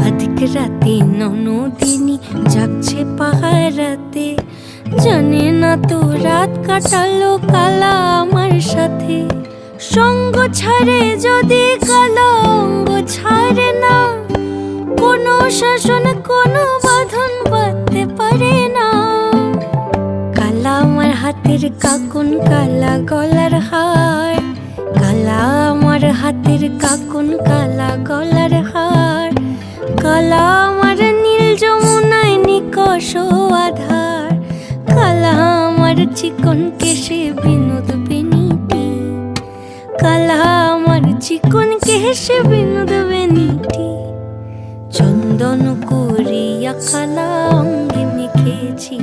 আধিক রাতে ননদিনী জাগছে পাহারাতে, জানে না তো রাত কাটালো কালা আমার সাথে। সঙ্গ ছাড়ে যদি কালা অঙ্গ ছাড়ে না, কোনো শাসন কোনো বাঁধন বাঁধতে পারে না। কালা আমার হাতের কাকুন কালা গলার হার, কালা আমার হাতের কাকুন কালা গলার হার। কালা আমার নীল যমুনায় নিকষ আধার, কালা আমার চিকন কেশে বিনোদ বেনিটি, কালা আমার চিকন কেশে বিনোদ বেনিটি। চন্দন করিয়া কালা অঙ্গে মেখেছি।